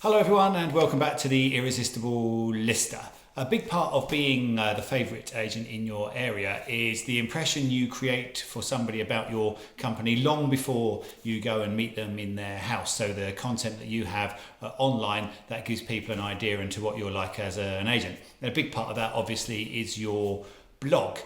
Hello everyone and welcome back to the Irresistible Lister. A big part of being the favourite agent in your area is the impression you create for somebody about your company long before you go and meet them in their house. So the content that you have online, that gives people an idea into what you're like as an agent. And a big part of that obviously is your blog.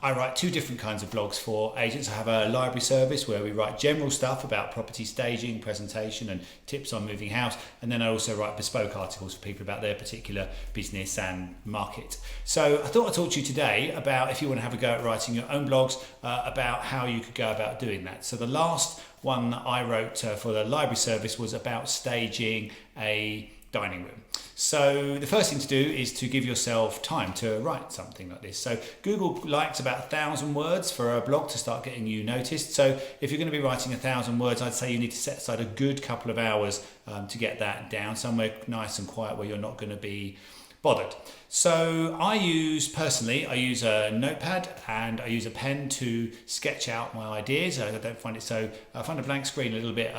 I write two different kinds of blogs for agents. I have a library service where we write general stuff about property staging, presentation and tips on moving house, and then I also write bespoke articles for people about their particular business and market. So I thought I'd talk to you today about, if you want to have a go at writing your own blogs, about how you could go about doing that. So the last one that I wrote for the library service was about staging a dining room. So the first thing to do is to give yourself time to write something like this. So Google likes about 1,000 words for a blog to start getting you noticed. So if you're going to be writing 1,000 words, I'd say you need to set aside a good couple of hours to get that down, somewhere nice and quiet where you're not going to be bothered. So I use a notepad and I use a pen to sketch out my ideas. I find a blank screen a little bit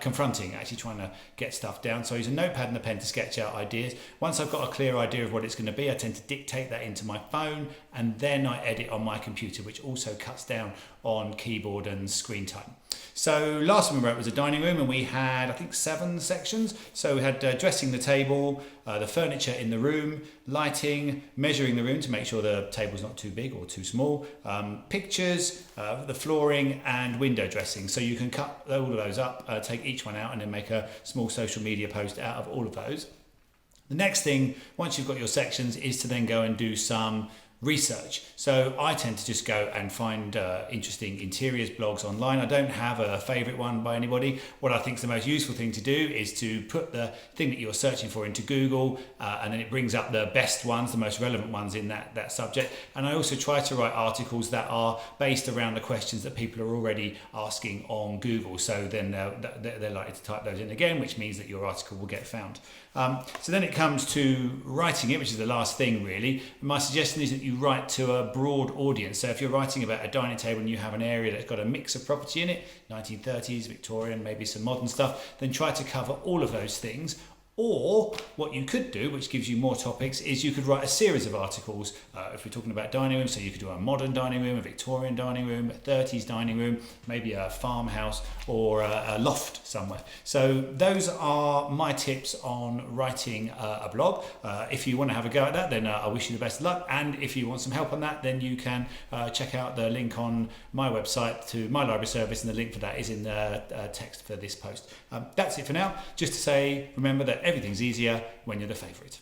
confronting, actually trying to get stuff down. So I use a notepad and a pen to sketch out ideas. Once I've got a clear idea of what it's going to be, I tend to dictate that into my phone and then I edit on my computer, which also cuts down on keyboard and screen time. So last one we wrote was a dining room and we had, I think, 7 sections. So we had dressing the table, the furniture in the room, lighting, measuring the room to make sure the table's not too big or too small, pictures, the flooring and window dressing. So you can cut all of those up, take each one out and then make a small social media post out of all of those. The next thing, once you've got your sections, is to then go and do some research. So I tend to just go and find interesting interiors blogs online. I don't have a favourite one by anybody. What I think is the most useful thing to do is to put the thing that you're searching for into Google and then it brings up the best ones, the most relevant ones in that subject. And I also try to write articles that are based around the questions that people are already asking on Google. So then they're likely to type those in again, which means that your article will get found. So then it comes to writing it, which is the last thing really. My suggestion is that you write to a broad audience. So if you're writing about a dining table and you have an area that's got a mix of property in it, 1930s, Victorian, maybe some modern stuff, then try to cover all of those things. Or what you could do, which gives you more topics, is you could write a series of articles. If we're talking about dining rooms, so you could do a modern dining room, a Victorian dining room, a 30s dining room, maybe a farmhouse or a loft somewhere. So those are my tips on writing a blog. If you want to have a go at that, then I wish you the best of luck. And if you want some help on that, then you can check out the link on my website to my library service, and the link for that is in the text for this post. That's it for now. Just to say, remember that everything's easier when you're the favourite.